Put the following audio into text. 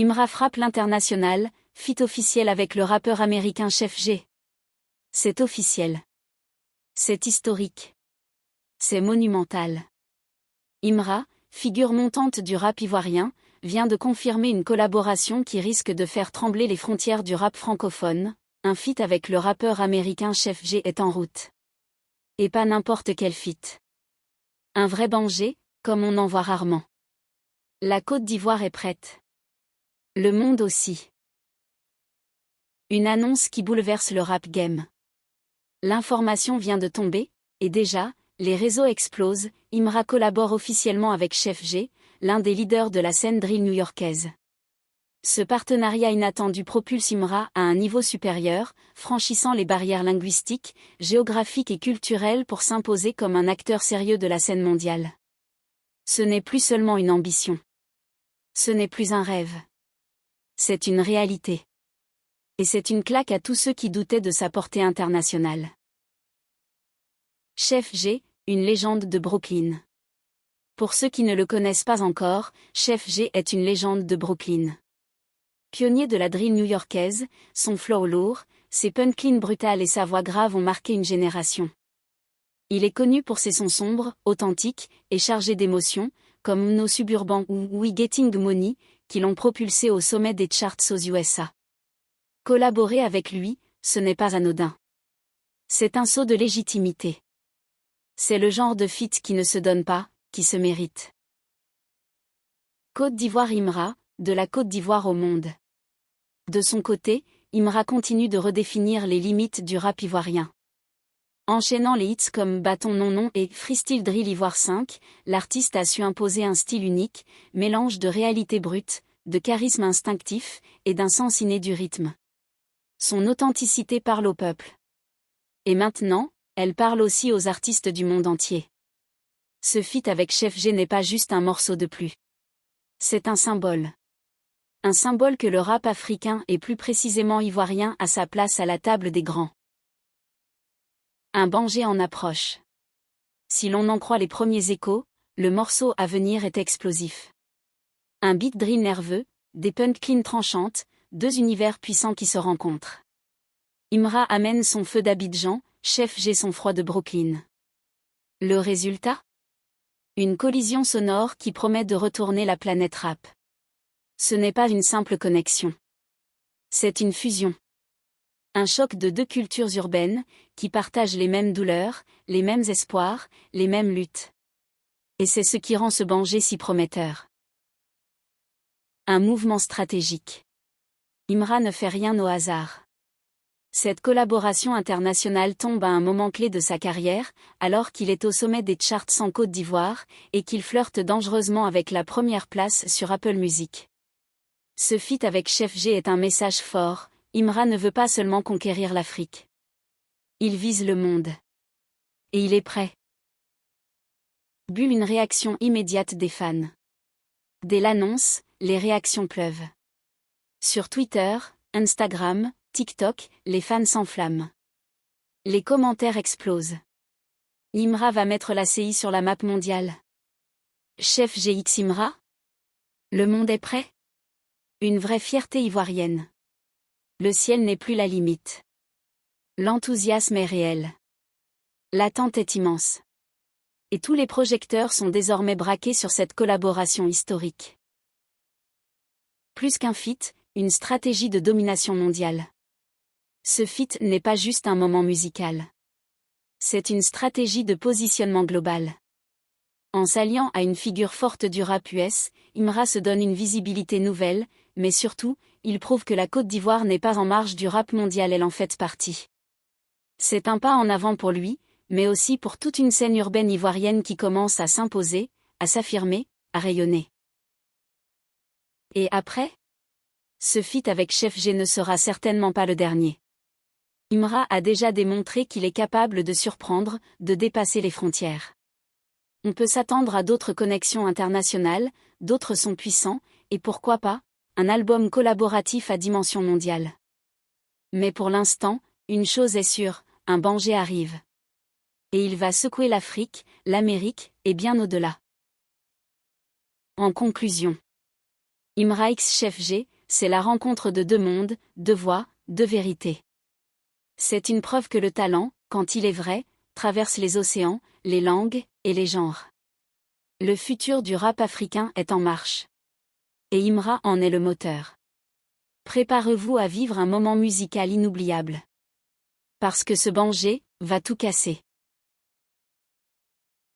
Imra frappe l'international, feat officiel avec le rappeur américain Chef G. C'est officiel. C'est historique. C'est monumental. Imra, figure montante du rap ivoirien, vient de confirmer une collaboration qui risque de faire trembler les frontières du rap francophone. Un feat avec le rappeur américain Chef G est en route. Et pas n'importe quel feat. Un vrai banger, comme on en voit rarement. La Côte d'Ivoire est prête. Le monde aussi. Une annonce qui bouleverse le rap game. L'information vient de tomber, et déjà, les réseaux explosent. Imra collabore officiellement avec Chef G, l'un des leaders de la scène drill new-yorkaise. Ce partenariat inattendu propulse Imra à un niveau supérieur, franchissant les barrières linguistiques, géographiques et culturelles pour s'imposer comme un acteur sérieux de la scène mondiale. Ce n'est plus seulement une ambition. Ce n'est plus un rêve. C'est une réalité. Et c'est une claque à tous ceux qui doutaient de sa portée internationale. Chef G, une légende de Brooklyn. Pour ceux qui ne le connaissent pas encore, Chef G est une légende de Brooklyn. Pionnier de la drill new-yorkaise, son flow lourd, ses punchlines brutales et sa voix grave ont marqué une génération. Il est connu pour ses sons sombres, authentiques et chargés d'émotions, comme No Suburban ou We Getting Money, qui l'ont propulsé au sommet des charts aux USA. Collaborer avec lui, ce n'est pas anodin. C'est un saut de légitimité. C'est le genre de feat qui ne se donne pas, qui se mérite. Côte d'Ivoire Imra, de la Côte d'Ivoire au monde. De son côté, Imra continue de redéfinir les limites du rap ivoirien. Enchaînant les hits comme Bâton Non Non et Freestyle Drill Ivoire 5, l'artiste a su imposer un style unique, mélange de réalité brute, de charisme instinctif et d'un sens inné du rythme. Son authenticité parle au peuple. Et maintenant, elle parle aussi aux artistes du monde entier. Ce feat avec Chef G n'est pas juste un morceau de plus. C'est un symbole. Un symbole que le rap africain et plus précisément ivoirien a sa place à la table des grands. Un banger en approche. Si l'on en croit les premiers échos, le morceau à venir est explosif. Un beat drill nerveux, des punchlines tranchantes, deux univers puissants qui se rencontrent. Imra amène son feu d'Abidjan, Chef G son froid de Brooklyn. Le résultat ? Une collision sonore qui promet de retourner la planète rap. Ce n'est pas une simple connexion. C'est une fusion. Un choc de deux cultures urbaines, qui partagent les mêmes douleurs, les mêmes espoirs, les mêmes luttes. Et c'est ce qui rend ce banger si prometteur. Un mouvement stratégique. Imra ne fait rien au hasard. Cette collaboration internationale tombe à un moment clé de sa carrière, alors qu'il est au sommet des charts en Côte d'Ivoire, et qu'il flirte dangereusement avec la première place sur Apple Music. Ce feat avec Chef G est un message fort. Imra ne veut pas seulement conquérir l'Afrique. Il vise le monde. Et il est prêt. Bulle une réaction immédiate des fans. Dès l'annonce, les réactions pleuvent. Sur Twitter, Instagram, TikTok, les fans s'enflamment. Les commentaires explosent. Imra va mettre la CI sur la map mondiale. Chef GX Imra ? Le monde est prêt ? Une vraie fierté ivoirienne. Le ciel n'est plus la limite. L'enthousiasme est réel. L'attente est immense. Et tous les projecteurs sont désormais braqués sur cette collaboration historique. Plus qu'un feat, une stratégie de domination mondiale. Ce feat n'est pas juste un moment musical. C'est une stratégie de positionnement global. En s'alliant à une figure forte du rap US, Imra se donne une visibilité nouvelle, mais surtout, il prouve que la Côte d'Ivoire n'est pas en marge du rap mondial, elle en fait partie. C'est un pas en avant pour lui, mais aussi pour toute une scène urbaine ivoirienne qui commence à s'imposer, à s'affirmer, à rayonner. Et après ? Ce feat avec Chef G ne sera certainement pas le dernier. Imra a déjà démontré qu'il est capable de surprendre, de dépasser les frontières. On peut s'attendre à d'autres connexions internationales, d'autres sons puissants, et pourquoi pas, un album collaboratif à dimension mondiale. Mais pour l'instant, une chose est sûre, un banger arrive. Et il va secouer l'Afrique, l'Amérique, et bien au-delà. En conclusion. Imra x Chef G, c'est la rencontre de deux mondes, deux voix, deux vérités. C'est une preuve que le talent, quand il est vrai, traverse les océans, les langues, et les genres. Le futur du rap africain est en marche. Et Imra en est le moteur. Préparez-vous à vivre un moment musical inoubliable. Parce que ce Bangé va tout casser.